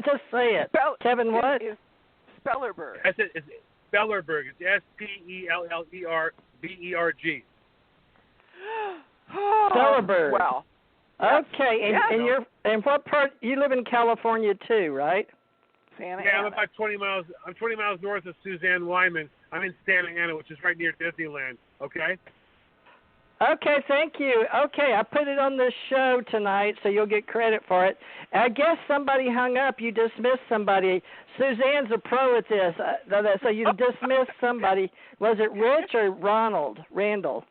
Just say it. Kevin what? It's Stellerberg. That's it. It's Stellerberg. It's Spellerberg. Stellerberg. Wow. Okay, and what part? You live in California too, right? Santa Ana. I'm about 20 miles. I'm 20 miles north of Suzanne Wyman. I'm in Santa Ana, which is right near Disneyland. Okay. Okay, thank you. Okay, I put it on this show tonight, so you'll get credit for it. I guess somebody hung up. You dismissed somebody. Suzanne's a pro at this, so you dismissed somebody. Was it Rich or Randle? Randle.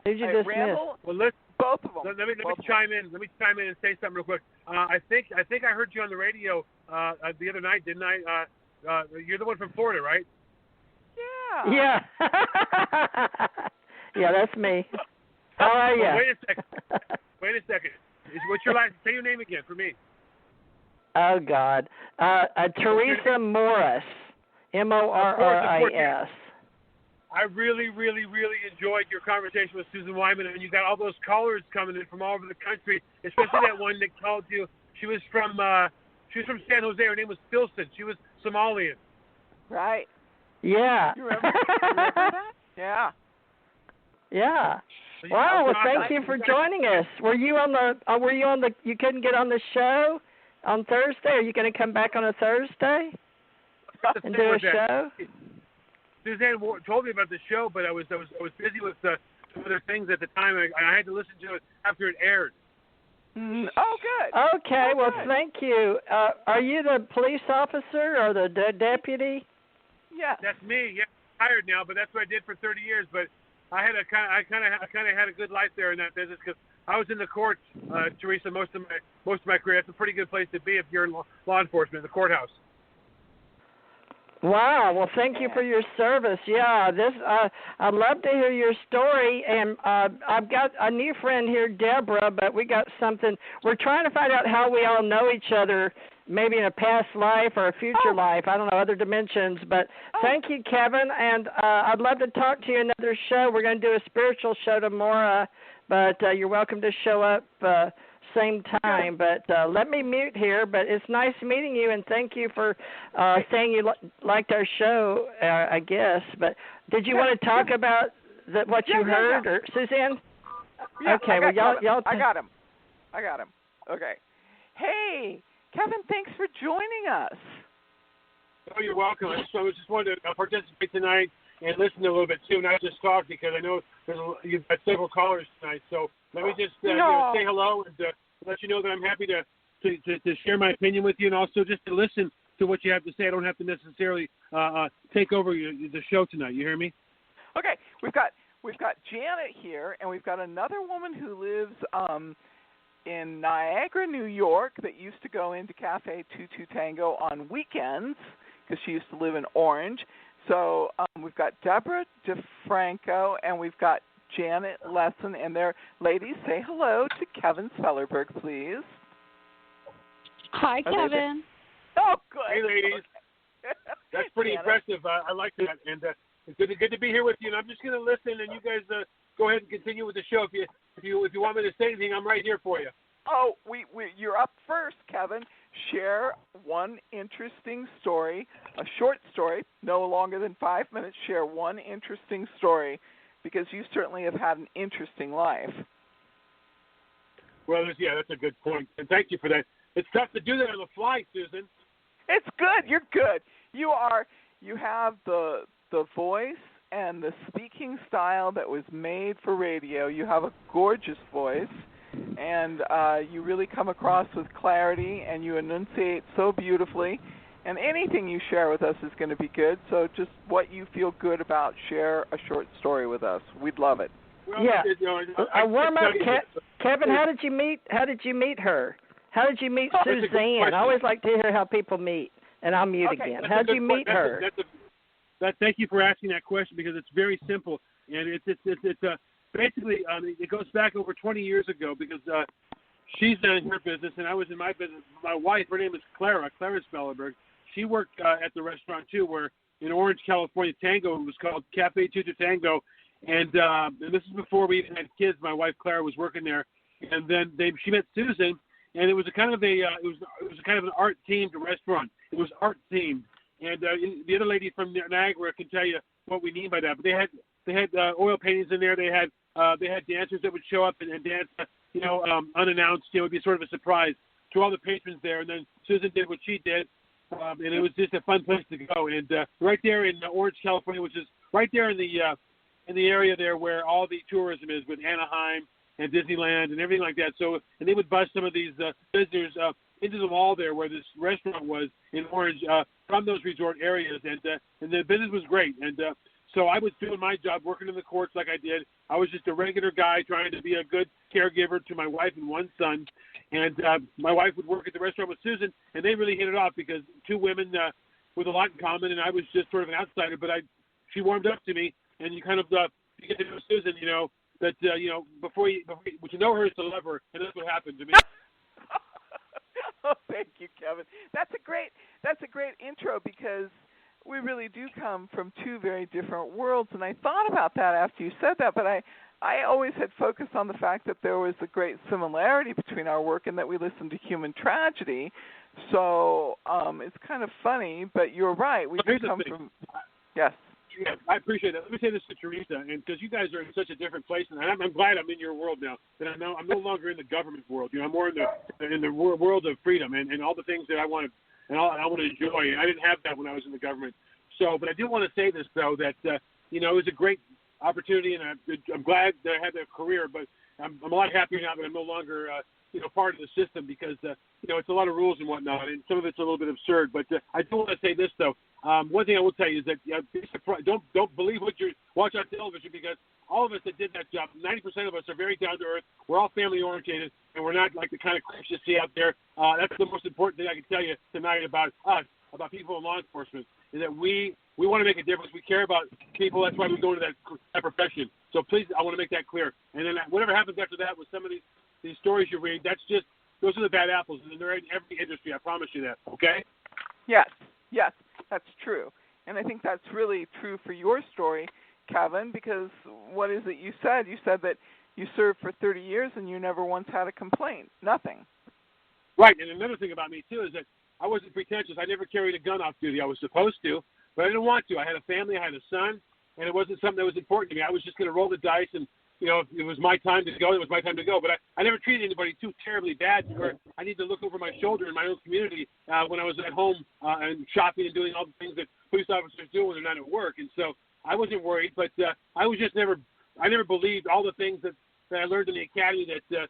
Who'd you dismiss? Randle. Well, let's. Both of them. Let me chime in. Let me chime in and say something real quick. I think I heard you on the radio the other night, didn't I? You're the one from Florida, right? Yeah. Yeah. Yeah, that's me. How are you? Wait a second. What's your last? Say your name again for me. Oh God, Theresa Morris, Morris. I really, really, really enjoyed your conversation with Susan Wyman, and you got all those callers coming in from all over the country, especially that one that called you. She was from San Jose. Her name was Filson. She was Somalian. Right. Yeah. You remember that? Yeah. Yeah. Wow. Well, thank you for joining us. Were you on the? You couldn't get on the show on Thursday. Are you going to come back on a Thursday and do a show? Suzanne told me about the show, but I was busy with some other things at the time. I had to listen to it after it aired. Oh, good. Okay. Well, thank you. Are you the police officer or the deputy? Yeah. That's me. Yeah, I'm retired now, but that's what I did for 30 years. But I kind of had a good life there in that business because I was in the courts, Theresa, most of my career. That's a pretty good place to be if you're in law enforcement, the courthouse. Wow. Well, thank you for your service. Yeah, I'd love to hear your story. And I've got a new friend here, Debra, but we got something. We're trying to find out how we all know each other, maybe in a past life or a future life. I don't know, other dimensions. But thank you, Kevin. And I'd love to talk to you another show. We're going to do a spiritual show tomorrow, but you're welcome to show up same time, but let me mute here. But it's nice meeting you, and thank you for saying you liked our show, I guess. But did you want to talk about what you heard, or Suzanne? Yeah, okay, y'all. I got him. Okay. Hey, Kevin, thanks for joining us. Oh, you're welcome. I just wanted to participate tonight and listen a little bit too, not just talk, because I know you've got several callers tonight. So let me just say hello and let you know that I'm happy to share my opinion with you, and also just to listen to what you have to say. I don't have to necessarily take over the show tonight. You hear me? Okay, we've got Janet here, and we've got another woman who lives in Niagara, New York, that used to go into Cafe 22 Tango on weekends because she used to live in Orange. So we've got Debra DeFranco, and we've got Janet Lesson, and ladies, say hello to Kevin Stellerberg, please. Hi, Kevin. Oh, good. Hey, ladies. That's pretty impressive. I like that, and it's good to be here with you. And I'm just going to listen, and you guys go ahead and continue with the show. If you want me to say anything, I'm right here for you. Oh, you're up first, Kevin. Share one interesting story, a short story, no longer than 5 minutes. Share one interesting story, because you certainly have had an interesting life. Well, that's a good point, and thank you for that. It's tough to do that on the fly, Susan. It's good. You're good. You have the voice and the speaking style that was made for radio. You have a gorgeous voice, and you really come across with clarity, and you enunciate so beautifully. And anything you share with us is going to be good. So just what you feel good about, share a short story with us. We'd love it. Well, yeah. I warm up, Kevin. How did you meet her? How did you meet Suzanne? I always like to hear how people meet. And I'll mute again. How did you meet her? Thank you for asking that question, because it's very simple, and it's basically it goes back over 20 years ago, because she's in her business and I was in my business. My wife, her name is Clara Stellerberg. She worked at the restaurant too, where in Orange, California, Tango. It was called Cafe 22 Tango, and this is before we even had kids. My wife Clara was working there, and then she met Susan, and it was a kind of it was kind of an art themed restaurant. It was art themed, and the other lady from Niagara can tell you what we mean by that. But they had oil paintings in there. They had dancers that would show up and dance, unannounced. It would be sort of a surprise to all the patrons there. And then Susan did what she did, and it was just a fun place to go. And right there in Orange, California, which is right there in the area there where all the tourism is with Anaheim and Disneyland and everything like that. So, and they would bus some of these visitors into the mall there where this restaurant was in Orange from those resort areas, and the business was great. And so I was doing my job, working in the courts like I did. I was just a regular guy trying to be a good caregiver to my wife and one son. And my wife would work at the restaurant with Susan, and they really hit it off because two women with a lot in common, and I was just sort of an outsider. But she warmed up to me, and you kind of you get to know Susan, that before you know her is to love her, and that's what happened to me. Oh, thank you, Kevin. That's a great intro because we really do come from two very different worlds, and I thought about that after you said that, but I always had focused on the fact that there was a great similarity between our work and that we listened to human tragedy. So it's kind of funny, but you're right. We do come from yes. Yeah, I appreciate that. Let me say this to Theresa, and because you guys are in such a different place, and I'm glad I'm in your world now. That I'm no longer in the government world. I'm more in the world of freedom and all the things that I want to and I want to enjoy. I didn't have that when I was in the government. So, but I do want to say this though that it was a great opportunity, and I'm glad that I had that career. But I'm a lot happier now that I'm no longer part of the system because it's a lot of rules and whatnot, and some of it's a little bit absurd. But I do want to say this though. One thing I will tell you is that don't believe what you watch on television because all of us that did that job, 90% of us are very down to earth. We're all family oriented, and we're not like the kind of creeps you see out there. That's the most important thing I can tell you tonight about us, about people in law enforcement, is that we want to make a difference. We care about people. That's why we go into that profession. So please, I want to make that clear. And then whatever happens after that with some of these stories you read, those are the bad apples, and they're in every industry. I promise you that. Okay? Yes, that's true. And I think that's really true for your story, Kevin, because what is it you said? You said that you served for 30 years and you never once had a complaint. Nothing. Right. And another thing about me, too, is that I wasn't pretentious. I never carried a gun off duty. I was supposed to, but I didn't want to. I had a family. I had a son, and it wasn't something that was important to me. I was just going to roll the dice, and, if it was my time to go, it was my time to go. But I never treated anybody too terribly bad to where I need to look over my shoulder in my own community when I was at home and shopping and doing all the things that police officers do when they're not at work. And so I wasn't worried, but I was just I never believed all the things that I learned in the academy that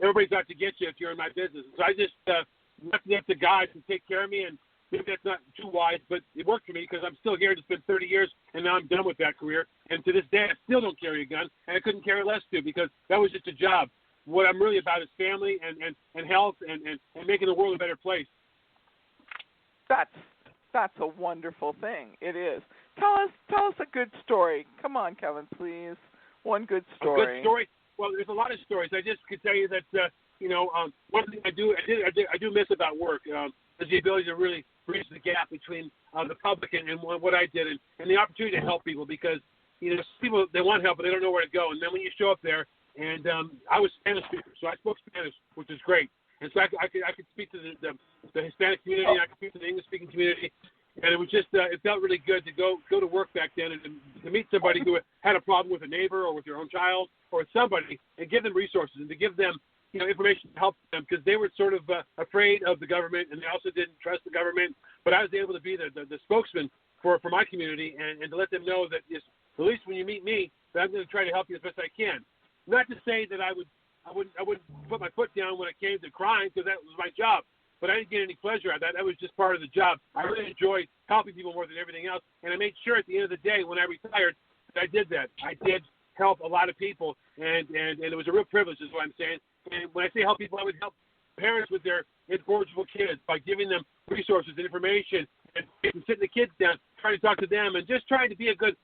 everybody's out to get you if you're in my business. So I just left it up to God to take care of me, and maybe that's not too wise, but it worked for me because I'm still here. It's been 30 years, and now I'm done with that career. And to this day, I still don't carry a gun, and I couldn't care less to because that was just a job. What I'm really about is family and health and making the world a better place. That's a wonderful thing. It is. Tell us a good story. Come on, Kevin, please. One good story. A good story? Well, there's a lot of stories. I just could tell you that one thing I do miss about work is the ability to really bridge the gap between the public and what I did and the opportunity to help people because people they want help but they don't know where to go, and then when you show up there and I was Spanish speaker, so I spoke Spanish, which is great, and so I could speak to the Hispanic community, and I could speak to the English speaking community. And it was just, it felt really good to go to work back then and to meet somebody who had a problem with a neighbor or with your own child or with somebody and give them resources and to give them, information to help them because they were sort of afraid of the government and they also didn't trust the government. But I was able to be the spokesman for my community and to let them know that at least when you meet me, that I'm going to try to help you as best I can. Not to say that I wouldn't put my foot down when it came to crime because that was my job. But I didn't get any pleasure out of that. That was just part of the job. I really enjoyed helping people more than everything else. And I made sure at the end of the day when I retired that I did that. I did help a lot of people, and it was a real privilege is what I'm saying. And when I say help people, I would help parents with their incorrigible kids by giving them resources and information and sitting the kids down, trying to talk to them and just trying to be a good,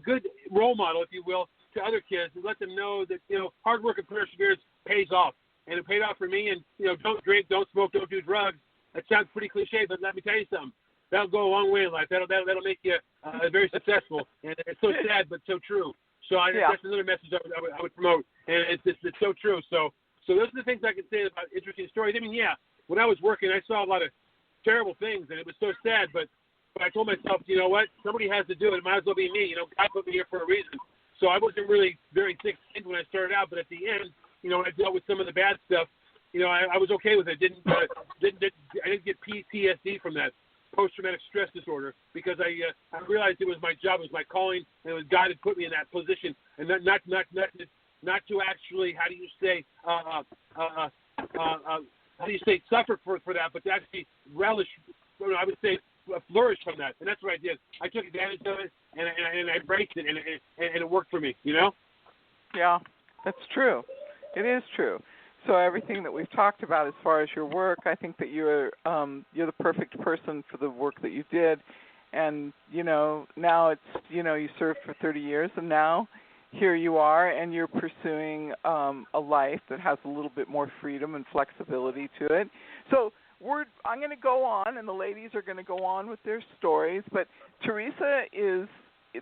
good role model, if you will, to other kids and let them know that, hard work and perseverance pays off. And it paid off for me. And, don't drink, don't smoke, don't do drugs. That sounds pretty cliche, but let me tell you something. That'll go a long way in life. That'll make you very successful. And it's so sad, but so true. So that's another message I would promote. And it's so true. So So those are the things I can say about interesting stories. I mean, yeah, when I was working, I saw a lot of terrible things, and it was so sad, but I told myself, you know what, somebody has to do it. It might as well be me. You know, God put me here for a reason. So I wasn't really very thick-skinned when I started out, but at the end, you know, when I dealt with some of the bad stuff, you know, I was okay with it. I didn't get PTSD from that, post-traumatic stress disorder, because I realized it was my job, it was my calling, and it was God had put me in that position, and not to actually, how do you say, suffer for that, but to actually relish, I would say, flourish from that, and that's what I did. I took advantage of it, and I embraced it, and it worked for me, you know? Yeah, that's true. It is true. So everything that we've talked about as far as your work, I think that you're the perfect person for the work that you did. And, you know, now it's, you know, you served for 30 years, and now here you are, and you're pursuing a life that has a little bit more freedom and flexibility to it. So I'm going to go on, and the ladies are going to go on with their stories, but Theresa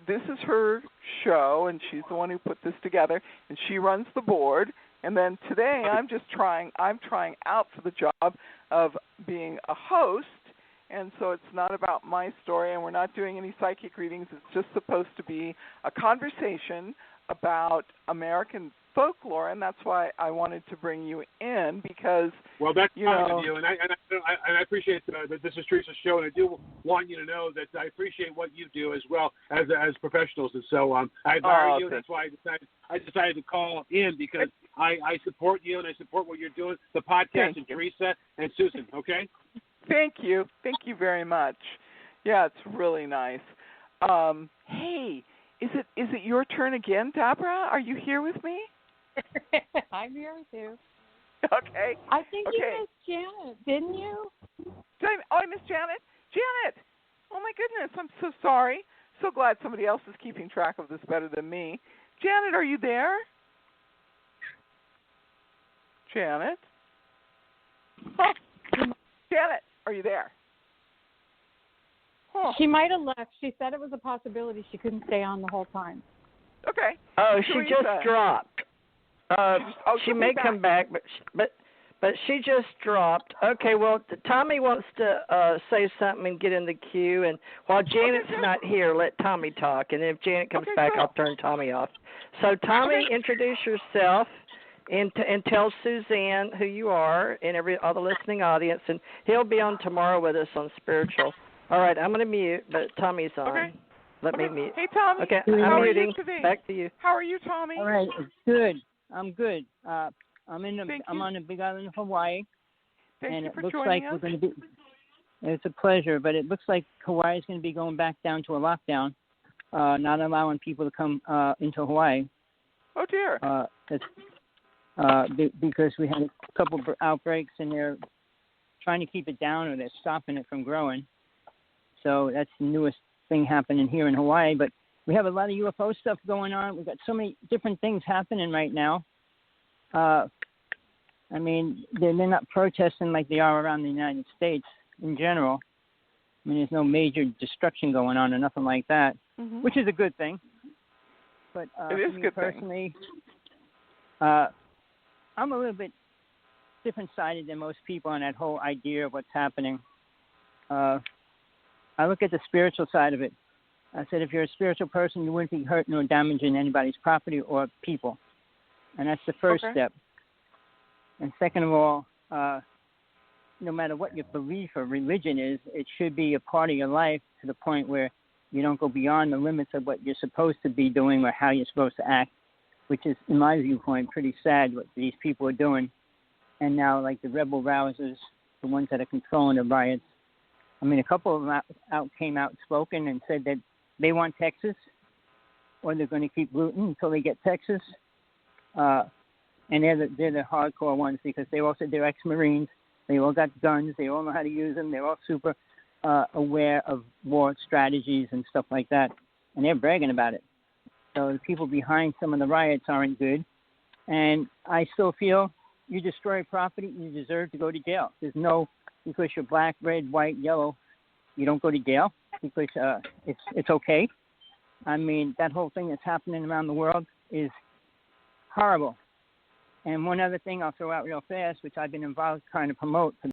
this is her show, and she's the one who put this together, and she runs the board. And then today I'm trying out for the job of being a host, and so it's not about my story, and we're not doing any psychic readings. It's just supposed to be a conversation about American folklore, and that's why I wanted to bring you in, because well, that's you kind know, of you, and I appreciate that this is Theresa's show, and I do want you to know that I appreciate what you do as well as professionals, and so I admire you. That's why I decided to call in, because I support you and I support what you're doing, the podcast, and Theresa and Susan. Okay. Thank you very much. Yeah, it's really nice. Hey, is it your turn again, Debra? Are you here with me? I'm here with you. Okay. I think you missed Janet, didn't you? I missed Janet? Janet! Oh, my goodness. I'm so sorry. So glad somebody else is keeping track of this better than me. Janet, are you there? Janet? Oh, Janet, are you there? Oh. She might have left. She said it was a possibility she couldn't stay on the whole time. Okay. Oh, she just dropped. She may come back, but she just dropped. Okay, well, Tommy wants to say something and get in the queue, and while Janet's not here, let Tommy talk, and if Janet comes back, I'll turn Tommy off. So, Tommy, introduce yourself and tell Suzanne who you are and all the listening audience, and he'll be on tomorrow with us on Spiritual. All right, I'm going to mute, but Tommy's on. Okay. Let me mute. Hey, Tommy. Okay, how I'm muting. Back to you. How are you, Tommy? All right, good. I'm good. I'm on the Big Island of Hawaii, and it looks looks like we're going to be. It's a pleasure, but it looks like Hawaii is going to be going back down to a lockdown, not allowing people to come into Hawaii. Oh dear. Because we had a couple of outbreaks, and they're trying to keep it down, or they're stopping it from growing. So that's the newest thing happening here in Hawaii. But we have a lot of UFO stuff going on. We've got so many different things happening right now. I mean, they're not protesting like they are around the United States in general. I mean, there's no major destruction going on or nothing like that, which is a good thing. But it is me good personally, I'm a little bit different-sided than most people on that whole idea of what's happening. I look at the spiritual side of it. I said, if you're a spiritual person, you wouldn't be hurting or damaging anybody's property or people. And that's the first step. And second of all, no matter what your belief or religion is, it should be a part of your life to the point where you don't go beyond the limits of what you're supposed to be doing or how you're supposed to act, which is, in my viewpoint, pretty sad what these people are doing. And now, like the rebel rousers, the ones that are controlling the riots, I mean, a couple of them came out spoken and said that they want Texas, or they're going to keep looting until they get Texas. And they're the hardcore ones, because they all said they're ex-Marines. They all got guns. They all know how to use them. They're all super aware of war strategies and stuff like that. And they're bragging about it. So the people behind some of the riots aren't good. And I still feel you destroy property, you deserve to go to jail. There's no, because you're black, red, white, yellow, you don't go to jail because it's okay. I mean, that whole thing that's happening around the world is horrible. And one other thing I'll throw out real fast, which I've been involved trying to promote for